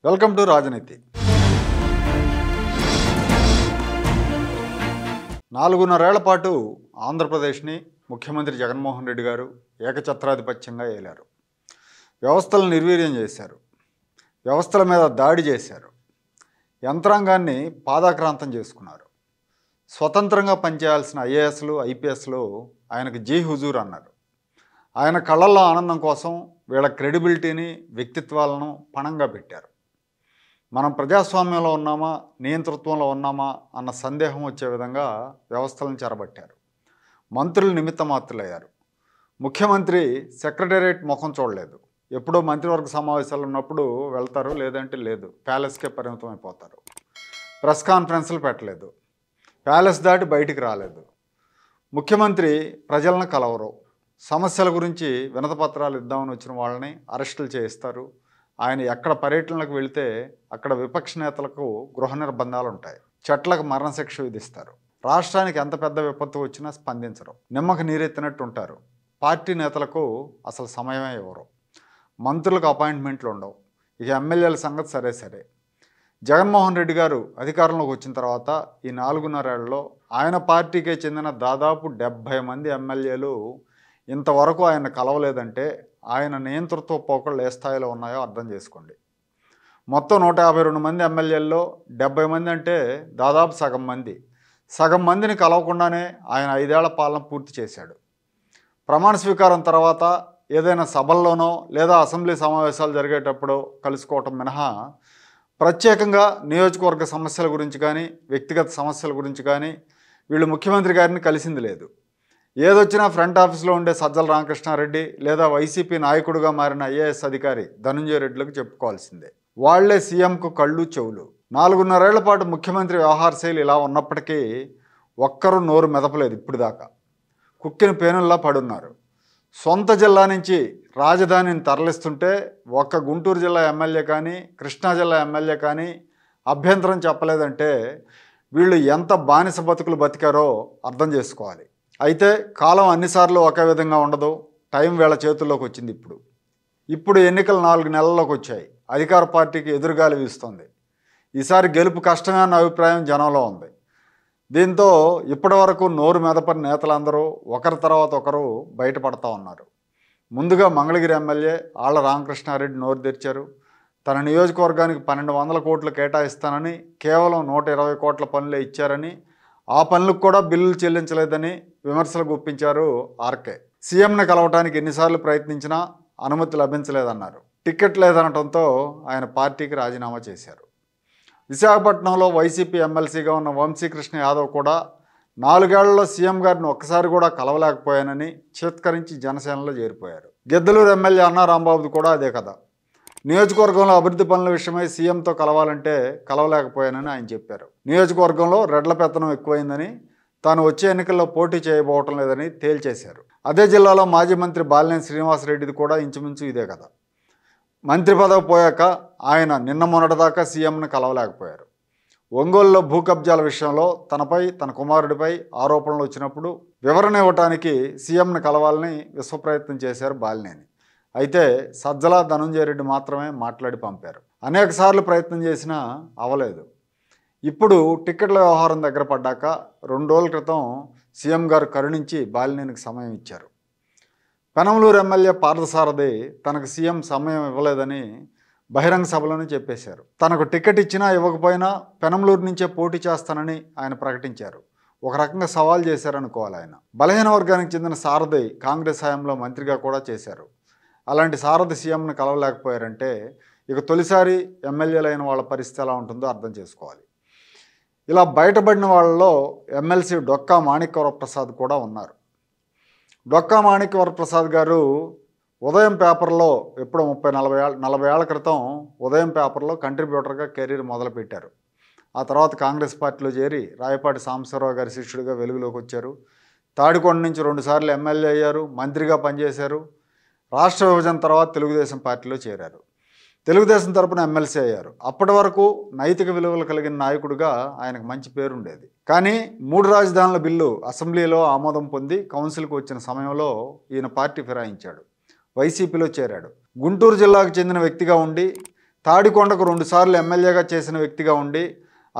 Welcome to రాజనీతి. 4.5 ఏళ్ల పాటు ఆంధ్రప్రదేశ్ని ముఖ్యమంత్రి జగన్మోహన్ రెడ్డి గారు ఏకఛత్రాధిపత్యంగా ఏలారు. వ్యవస్థలను నిర్వీర్యం చేశారు, వ్యవస్థల మీద దాడి చేశారు, యంత్రాంగాన్ని పాదాక్రాంతం చేసుకున్నారు. స్వతంత్రంగా పనిచేయాల్సిన ఐఏఎస్లు ఐపీఎస్లు ఆయనకు జీ హుజూర్ అన్నారు. ఆయన కళ్ళల్లో ఆనందం కోసం వీళ్ళ క్రెడిబిలిటీని వ్యక్తిత్వాలను పణంగా పెట్టారు. మనం ప్రజాస్వామ్యంలో ఉన్నామా నియంతృత్వంలో ఉన్నామా అన్న సందేహం వచ్చే విధంగా వ్యవస్థలను చెరబట్టారు. మంత్రులు నిమిత్త మాత్రులయ్యారు. ముఖ్యమంత్రి సెక్రటేరియట్ ముఖం చూడలేదు. ఎప్పుడో మంత్రివర్గ సమావేశాలు ఉన్నప్పుడు వెళ్తారు, లేదంటే లేదు, ప్యాలెస్కే పరిమితం అయిపోతారు. ప్రెస్ కాన్ఫరెన్స్లు పెట్టలేదు, ప్యాలెస్ దాటి బయటికి రాలేదు. ముఖ్యమంత్రి ప్రజలను కలవరు. సమస్యల గురించి వినతిపత్రాలు ఇద్దామని వచ్చిన వాళ్ళని అరెస్టులు చేయిస్తారు. ఆయన ఎక్కడ పర్యటనలకు వెళితే అక్కడ విపక్ష నేతలకు గృహ నిర్బంధాలు ఉంటాయి, చెట్లకు మరణశిక్ష విధిస్తారు. రాష్ట్రానికి ఎంత పెద్ద విపత్తు వచ్చినా స్పందించరు, నిమ్మకు నీరెత్తినట్టు ఉంటారు. పార్టీ నేతలకు అసలు సమయమే ఇవ్వరు. మంత్రులకు అపాయింట్మెంట్లు ఉండవు. ఇక ఎమ్మెల్యేల సంగతి సరే. జగన్మోహన్ రెడ్డి గారు అధికారంలోకి వచ్చిన తర్వాత ఈ 4.5 ఏళ్లలో ఆయన పార్టీకే చెందిన దాదాపు 70 మంది ఎమ్మెల్యేలు ఇంతవరకు ఆయన కలవలేదంటే ఆయన నియంతృత్వ పోకళ్ళు ఏ స్థాయిలో ఉన్నాయో అర్థం చేసుకోండి. మొత్తం 152 మంది ఎమ్మెల్యేల్లో 70 మంది అంటే దాదాపు సగం మందిని కలవకుండానే ఆయన 5 ఏళ్ల పాలన పూర్తి చేశాడు. ప్రమాణ స్వీకారం తర్వాత ఏదైనా సభల్లోనో లేదా అసెంబ్లీ సమావేశాలు జరిగేటప్పుడు కలుసుకోవటం మినహా ప్రత్యేకంగా నియోజకవర్గ సమస్యల గురించి కానీ వ్యక్తిగత సమస్యల గురించి కానీ వీళ్ళు ముఖ్యమంత్రి గారిని కలిసింది లేదు. ఏదొచ్చినా ఫ్రంట్ ఆఫీస్లో ఉండే సజ్జల రామకృష్ణారెడ్డి లేదా వైసీపీ నాయకుడిగా మారిన ఐఏఎస్ అధికారి ధనంజయ రెడ్డిలకు చెప్పుకోవాల్సిందే. వాళ్లే సీఎంకు కళ్ళు చెవులు. 4.5 ఏళ్ల పాటు ముఖ్యమంత్రి వ్యవహార శైలి ఇలా ఉన్నప్పటికీ ఒక్కరూ నోరు మెదపలేదు. ఇప్పుడు దాకా కుక్కిన పేనుల్లా పడున్నారు. సొంత జిల్లా నుంచి రాజధానిని తరలిస్తుంటే ఒక్క గుంటూరు జిల్లా ఎమ్మెల్యే కానీ కృష్ణా జిల్లా ఎమ్మెల్యే కానీ అభ్యంతరం చెప్పలేదంటే వీళ్ళు ఎంత బానిస బతుకులు బతికారో అర్థం చేసుకోవాలి. అయితే కాలం అన్నిసార్లు ఒకే విధంగా ఉండదు. టైం వీళ్ళ చేతుల్లోకి వచ్చింది. ఇప్పుడు ఎన్నికలు 4 నెలల్లోకి వచ్చాయి. అధికార పార్టీకి ఎదురుగాలి వీస్తోంది. ఈసారి గెలుపు కష్టమే అన్న అభిప్రాయం జనంలో ఉంది. దీంతో ఇప్పటి వరకు నోరు మెదపని నేతలందరూ ఒకరి తర్వాత ఒకరు బయటపడతా ఉన్నారు. ముందుగా మంగళగిరి ఎమ్మెల్యే ఆళ్ల రామకృష్ణారెడ్డి నోరు తెరిచారు. తన నియోజకవర్గానికి 1200 కోట్లు కేటాయిస్తానని కేవలం 120 కోట్ల పనులే ఇచ్చారని, ఆ పనులకు కూడా బిల్లులు చెల్లించలేదని విమర్శలు గుప్పించారు ఆర్కే. సీఎంని కలవటానికి ఎన్నిసార్లు ప్రయత్నించినా అనుమతి లభించలేదన్నారు. టికెట్ లేదనడంతో ఆయన పార్టీకి రాజీనామా చేశారు. విశాఖపట్నంలో వైసీపీ ఎమ్మెల్సీగా ఉన్న వంశీకృష్ణ యాదవ్ కూడా 4 ఏళ్లలో సీఎం గారిని ఒక్కసారి కూడా కలవలేకపోయానని చేత్కరించి జనసేనలో చేరిపోయారు. గిద్దలూరు ఎమ్మెల్యే అన్నా రాంబాబుది కూడా అదే కదా. నియోజకవర్గంలో అభివృద్ధి పనుల విషయమై సీఎంతో కలవాలంటే కలవలేకపోయానని ఆయన చెప్పారు. నియోజకవర్గంలో రెడ్ల పెత్తనం ఎక్కువైందని, తాను వచ్చే ఎన్నికల్లో పోటీ చేయబోవటం లేదని తేల్చేశారు. అదే జిల్లాలో మాజీ మంత్రి బాలినేని శ్రీనివాసరెడ్డిది కూడా ఇంచుమించు ఇదే కదా. మంత్రి పదవి పోయాక ఆయన నిన్న మొన్నటిదాకా సీఎంను కలవలేకపోయారు. ఒంగోలులో భూ కబ్జాల విషయంలో తనపై తన కుమారుడిపై ఆరోపణలు వచ్చినప్పుడు వివరణ ఇవ్వటానికి సీఎంను కలవాలని విశ్వప్రయత్నం చేశారు బాలినేని. అయితే సజ్జల ధనంజయ రెడ్డి మాత్రమే మాట్లాడి పంపారు. అనేక సార్లు ప్రయత్నం చేసినా అవలేదు. ఇప్పుడు టిక్కెట్ల వ్యవహారం దగ్గర పడ్డాక 2 రోజుల క్రితం సీఎం గారు కరుణించి బాలినేనికి సమయం ఇచ్చారు. పెనమలూరు ఎమ్మెల్యే పార్థసారథి తనకు సీఎం సమయం ఇవ్వలేదని బహిరంగ సభలోనే చెప్పేశారు. తనకు టికెట్ ఇచ్చినా ఇవ్వకపోయినా పెనమలూరు నుంచే పోటీ చేస్తానని ఆయన ప్రకటించారు. ఒక రకంగా సవాల్ చేశారనుకోవాలి. ఆయన బలహీన వర్గానికి చెందిన సారథి కాంగ్రెస్ హయాంలో మంత్రిగా కూడా చేశారు. అలాంటి సారథి సీఎంను కలవలేకపోయారంటే ఇక తొలిసారి ఎమ్మెల్యేలైన వాళ్ళ పరిస్థితి ఎలా ఉంటుందో అర్థం చేసుకోవాలి. ఇలా బయటపడిన వాళ్ళలో ఎమ్మెల్సీ డొక్కా మాణిక్యవరప్రసాద్ కూడా ఉన్నారు. డొక్కా మాణిక్యవరప్రసాద్ గారు ఉదయం పేపర్లో ఎప్పుడో 30-40 ఏళ్ల క్రితం ఉదయం పేపర్లో కంట్రిబ్యూటర్గా కెరీర్ మొదలుపెట్టారు. ఆ తర్వాత కాంగ్రెస్ పార్టీలో చేరి రాయపాటి సాంబశివరావు గారి శిష్యుడిగా వెలుగులోకి వచ్చారు. తాడికొండ నుంచి 2 సార్లు ఎమ్మెల్యే అయ్యారు, మంత్రిగా పనిచేశారు. రాష్ట్ర విభజన తర్వాత తెలుగుదేశం పార్టీలో చేరారు. తెలుగుదేశం తరపున ఎమ్మెల్సీ అయ్యారు. అప్పటి వరకు నైతిక విలువలు కలిగిన నాయకుడిగా ఆయనకు మంచి పేరుండేది. కానీ 3 రాజధానుల బిల్లు అసెంబ్లీలో ఆమోదం పొంది కౌన్సిల్కి వచ్చిన సమయంలో ఈయన పార్టీ ఫిరాయించాడు, వైసీపీలో చేరాడు. గుంటూరు జిల్లాకు చెందిన వ్యక్తిగా ఉండి తాడికొండకు 2 సార్లు ఎమ్మెల్యేగా చేసిన వ్యక్తిగా ఉండి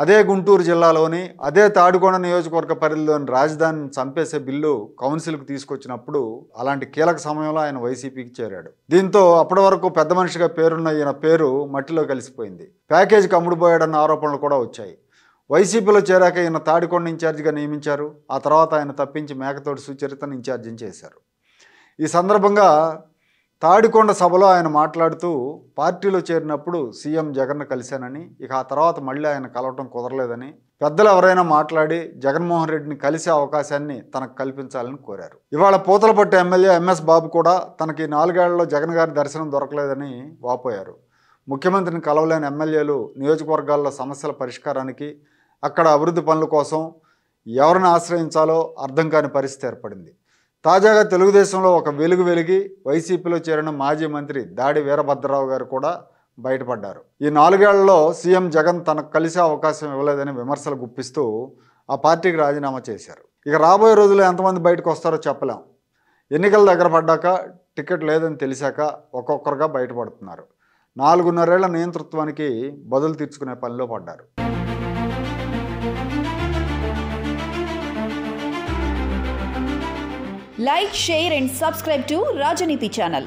అదే గుంటూరు జిల్లాలోని అదే తాడికొండ నియోజకవర్గ పరిధిలోని రాజధానిని చంపేసే బిల్లు కౌన్సిల్కు తీసుకొచ్చినప్పుడు అలాంటి కీలక సమయంలో ఆయన వైసీపీకి చేరాడు. దీంతో అప్పటి వరకు పెద్ద మనిషిగా పేరున్న ఈయన పేరు మట్టిలో కలిసిపోయింది. ప్యాకేజీకి అమ్ముడుపోయాడన్న ఆరోపణలు కూడా వచ్చాయి. వైసీపీలో చేరాక ఈయన తాడికొండ ఇన్ఛార్జిగా నియమించారు. ఆ తర్వాత ఆయన తప్పించి మేకతోటి సుచరితను ఇన్ఛార్జిని చేశారు. ఈ సందర్భంగా తాడికొండ సభలో ఆయన మాట్లాడుతూ పార్టీలో చేరినప్పుడు సీఎం జగన్ను కలిశానని, ఇక ఆ తర్వాత మళ్ళీ ఆయన కలవటం కుదరలేదని, పెద్దలు ఎవరైనా మాట్లాడి జగన్మోహన్ రెడ్డిని కలిసే అవకాశాన్ని తనకు కల్పించాలని కోరారు. ఇవాళ పూతలపట్టు ఎమ్మెల్యే ఎంఎస్ బాబు కూడా తనకి 4 ఏళ్లలో జగన్ గారి దర్శనం దొరకలేదని వాపోయారు. ముఖ్యమంత్రిని కలవలేని ఎమ్మెల్యేలు నియోజకవర్గాల్లో సమస్యల పరిష్కారానికి, అక్కడ అభివృద్ధి పనుల కోసం ఎవరిని ఆశ్రయించాలో అర్థం కాని పరిస్థితి ఏర్పడింది. తాజాగా తెలుగుదేశంలో ఒక వెలుగు వెలిగి వైసీపీలో చేరిన మాజీ మంత్రి దాడి వీరభద్రరావు గారు కూడా బయటపడ్డారు. ఈ 4 ఏళ్లలో సీఎం జగన్ తనకు కలిసే అవకాశం ఇవ్వలేదని విమర్శలు గుప్పిస్తూ ఆ పార్టీకి రాజీనామా చేశారు. ఇక రాబోయే రోజుల్లో ఎంతమంది బయటకు వస్తారో చెప్పలేం. ఎన్నికల దగ్గర పడ్డాక టికెట్ లేదని తెలిసాక ఒక్కొక్కరుగా బయటపడుతున్నారు. 4.5 ఏళ్ల నియంతృత్వానికి బదులు తీర్చుకునే పనిలో పడ్డారు. Like, share and subscribe to Rajaniti channel.